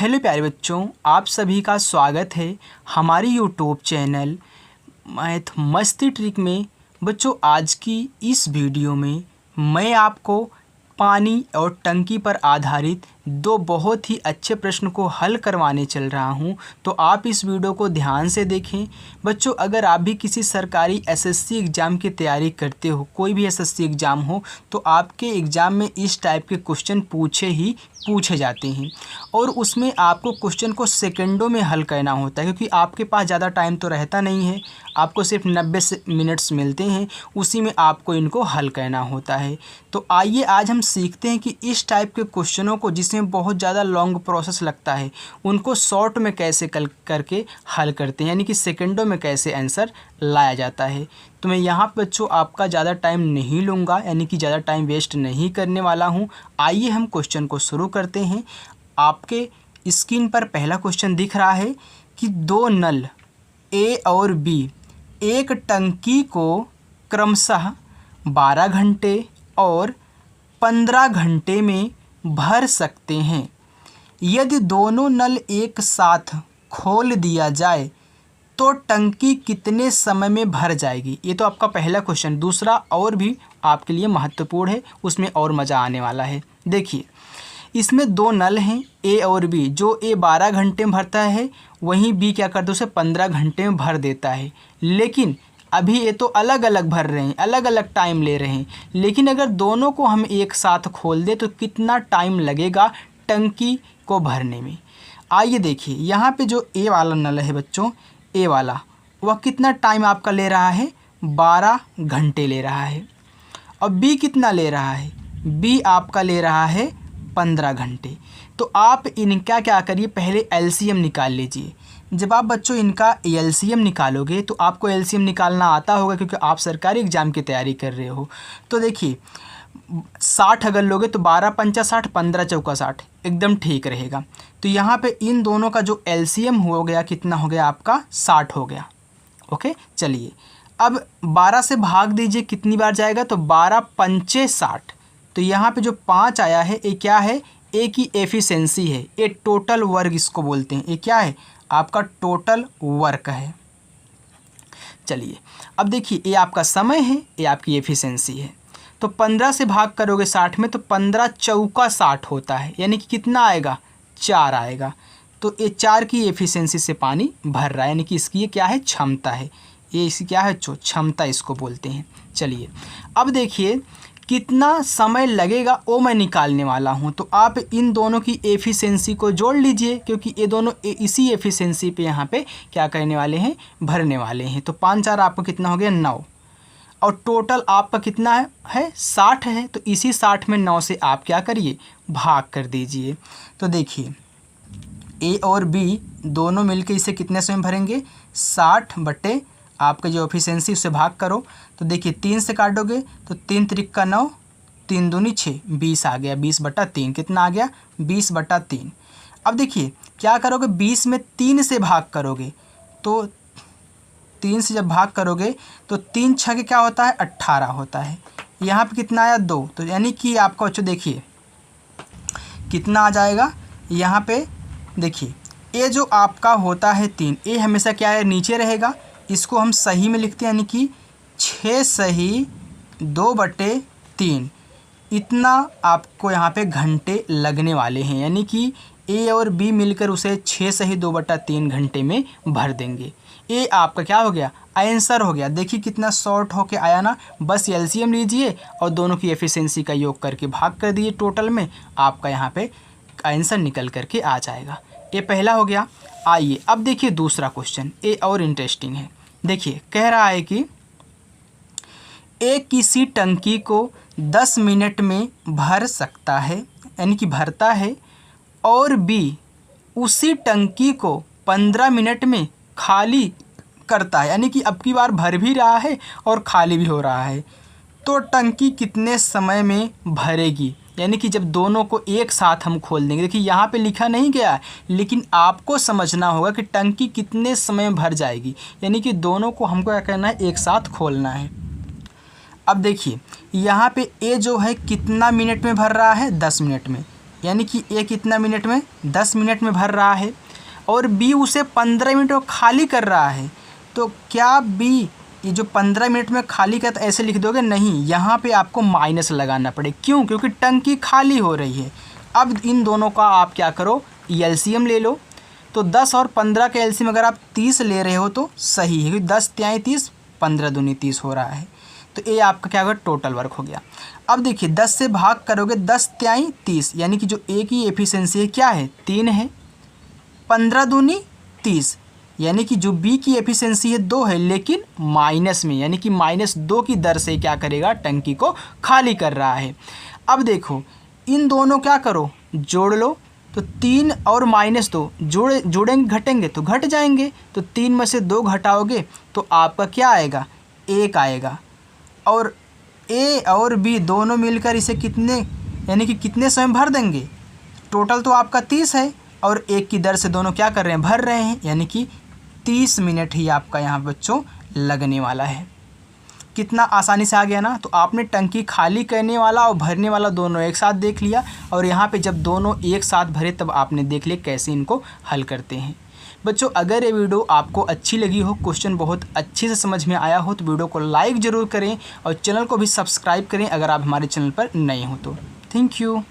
Hello प्यारे बच्चों, आप सभी का स्वागत है हमारी यूट्यूब चैनल मैथ मस्ती ट्रिक में। बच्चों, आज की इस वीडियो में मैं आपको पानी और टंकी पर आधारित दो बहुत ही अच्छे प्रश्न को हल करवाने चल रहा हूं, तो आप इस वीडियो को ध्यान से देखें। बच्चों, अगर आप भी किसी सरकारी एसएससी एग्ज़ाम की तैयारी करते हो, कोई भी एसएससी एग्ज़ाम हो, तो आपके एग्ज़ाम में इस टाइप के क्वेश्चन पूछे जाते हैं और उसमें आपको क्वेश्चन को सेकंडों में हल करना होता है, क्योंकि आपके पास ज़्यादा टाइम तो रहता नहीं है। आपको सिर्फ 90 मिनट्स मिलते हैं, उसी में आपको इनको हल करना होता है। तो आइए आज हम सीखते हैं कि इस टाइप के क्वेश्चनों को जिसमें बहुत ज़्यादा लॉन्ग प्रोसेस लगता है, उनको शॉर्ट में कैसे करके हल करते हैं, यानी कि सेकंडों में कैसे आंसर लाया जाता है। तो मैं यहाँ पर बच्चों आपका ज़्यादा टाइम नहीं लूँगा, यानी कि ज़्यादा टाइम वेस्ट नहीं करने वाला हूँ। आइए हम क्वेश्चन को शुरू करते हैं। आपके स्क्रीन पर पहला क्वेश्चन दिख रहा है कि दो नल ए और बी एक टंकी को क्रमशः 12 घंटे और 15 घंटे में भर सकते हैं। यदि दोनों नल एक साथ खोल दिया जाए तो टंकी कितने समय में भर जाएगी। ये तो आपका पहला क्वेश्चन। दूसरा और भी आपके लिए महत्वपूर्ण है, उसमें और मज़ा आने वाला है। देखिए, इसमें दो नल हैं ए और बी। जो ए 12 घंटे में भरता है, वहीं बी क्या करता है, उसे 15 घंटे में भर देता है। लेकिन अभी ये तो अलग अलग भर रहे हैं, अलग अलग टाइम ले रहे हैं। लेकिन अगर दोनों को हम एक साथ खोल दें तो कितना टाइम लगेगा टंकी को भरने में। आइए देखिए, यहाँ पे जो ए वाला नल है बच्चों, ए वाला, वह कितना टाइम आपका ले रहा है, 12 घंटे ले रहा है। और बी कितना ले रहा है, बी आपका ले रहा है 15 घंटे। तो आप इनका क्या करिए, पहले एलसीएम निकाल लीजिए। जब आप बच्चों इनका एलसीएम निकालोगे तो आपको एलसीएम निकालना आता होगा, क्योंकि आप सरकारी एग्ज़ाम की तैयारी कर रहे हो। तो देखिए, 60 अगर लोगे तो 12 पंचा 60, 15 चौका 60, एकदम ठीक रहेगा। तो यहाँ पे इन दोनों का जो एलसीएम हो गया, कितना हो गया आपका, 60 हो गया। ओके, चलिए अब 12 से भाग दीजिए, कितनी बार जाएगा, तो 12 पंचे 60। तो यहाँ पे जो 5 आया है, ये क्या है, ए की एफिशिएंसी है, ये टोटल वर्क इसको बोलते हैं। ये क्या है, आपका टोटल वर्क है। चलिए अब देखिए, ये आपका समय है, ये आपकी एफिशिएंसी है। तो 15 से भाग करोगे 60 में, तो 15 चौका 60 होता है, यानी कि कितना आएगा, 4 आएगा। तो ये 4 की एफिशिएंसी से पानी भर रहा है, यानी कि इसकी ये क्या है, क्षमता है। ये इसकी क्या है, क्षमता इसको बोलते हैं। चलिए अब देखिए कितना समय लगेगा वो मैं निकालने वाला हूँ। तो आप इन दोनों की एफिशिएंसी को जोड़ लीजिए, क्योंकि ये दोनों इसी एफिशिएंसी पे यहाँ पे क्या करने वाले हैं, भरने वाले हैं। तो 5 4 आपको कितना हो गया, 9। और टोटल आपका कितना है 60 है। तो इसी 60 में 9 से आप क्या करिए, भाग कर दीजिए। तो देखिए, ए और बी दोनों मिलके इसे कितने समय भरेंगे, 60 बटे आपका जो एफिशिएंसी, उससे भाग करो। तो देखिए 3 से काटोगे तो 3 त्रिक का 9, 3 दूनी 6, 20 आ गया। 20/3 कितना आ गया, 20/3। अब देखिए क्या करोगे, 20 में 3 से भाग करोगे, तो 3 से जब भाग करोगे तो 3 6 क्या होता है, 18 होता है। यहाँ पे कितना आया, 2। तो यानी कि आपका बच्चों देखिए कितना आ जाएगा। यहाँ पे देखिए, ये जो आपका होता है 3, ये हमेशा क्या है, नीचे रहेगा। इसको हम सही में लिखते हैं, यानी कि 6 सही 2/3। इतना आपको यहाँ पे घंटे लगने वाले हैं, यानी कि ए और बी मिलकर उसे 6 सही 2/3 घंटे में भर देंगे। ये आपका क्या हो गया, आंसर हो गया। देखिए कितना शॉर्ट होके आया ना। बस एलसीएम लीजिए और दोनों की एफिशिएंसी का योग करके भाग कर दिए टोटल में, आपका यहाँ पे आंसर निकल करके आ जाएगा। ये पहला हो गया। आइए अब देखिए दूसरा क्वेश्चन, ये और इंटरेस्टिंग है। देखिए कह रहा है कि ए किसी टंकी को 10 मिनट में भर सकता है, यानी कि भरता है, और बी उसी टंकी को 15 मिनट में खाली करता है, यानी कि अब की बार भर भी रहा है और खाली भी हो रहा है। तो टंकी कितने समय में भरेगी, यानी कि जब दोनों को एक साथ हम खोल देंगे। देखिए यहाँ पे लिखा नहीं गया है, लेकिन आपको समझना होगा कि टंकी कितने समय में भर जाएगी, यानी कि दोनों को हमको क्या करना है, एक साथ खोलना है। अब देखिए यहाँ पे ए जो है कितना मिनट में भर रहा है, 10 मिनट में। यानी कि ए कितना मिनट में 10 मिनट में भर रहा है और बी उसे 15 मिनट में खाली कर रहा है। तो क्या बी ये जो 15 मिनट में खाली कर ऐसे लिख दोगे? नहीं, यहाँ पे आपको माइनस लगाना पड़े। क्यों? क्योंकि टंकी खाली हो रही है। अब इन दोनों का आप क्या करो, एलसीएम ले लो। तो 10 और 15 का एलसीएम अगर आप 30 ले रहे हो तो सही है, क्योंकि 10 तिहाई 30, 15 दूनी 30 हो रहा है। तो ये आपका क्या होगा, टोटल वर्क हो गया। अब देखिए 10 से भाग करोगे, 10 तिहाई 30, यानी कि जो ए की एफिशिएंसी है क्या है, 3 है। 15 दूनी 30, यानी कि जो बी की एफिशिएंसी है 2 है, लेकिन माइनस में, यानी कि -2 की दर से क्या करेगा, टंकी को खाली कर रहा है। अब देखो इन दोनों क्या करो, जोड़ लो। तो 3 और -2 जोड़ेंगे घटेंगे तो घट जाएंगे। तो 3 में से 2 घटाओगे तो आपका क्या आएगा, 1 आएगा। और ए और बी दोनों मिलकर इसे कितने, यानी कि कितने समय भर देंगे? टोटल तो आपका 30 है और 1 की दर से दोनों क्या कर रहे हैं, भर रहे हैं, यानी कि 30 मिनट ही आपका यहाँ बच्चों लगने वाला है। कितना आसानी से आ गया ना। तो आपने टंकी खाली करने वाला और भरने वाला दोनों एक साथ देख लिया, और यहाँ पे जब दोनों एक साथ भरे तब आपने देख लिया कैसे इनको हल करते हैं। बच्चों अगर ये वीडियो आपको अच्छी लगी हो, क्वेश्चन बहुत अच्छे से समझ में आया हो, तो वीडियो को लाइक ज़रूर करें और चैनल को भी सब्सक्राइब करें अगर आप हमारे चैनल पर नए हो तो। Thank you.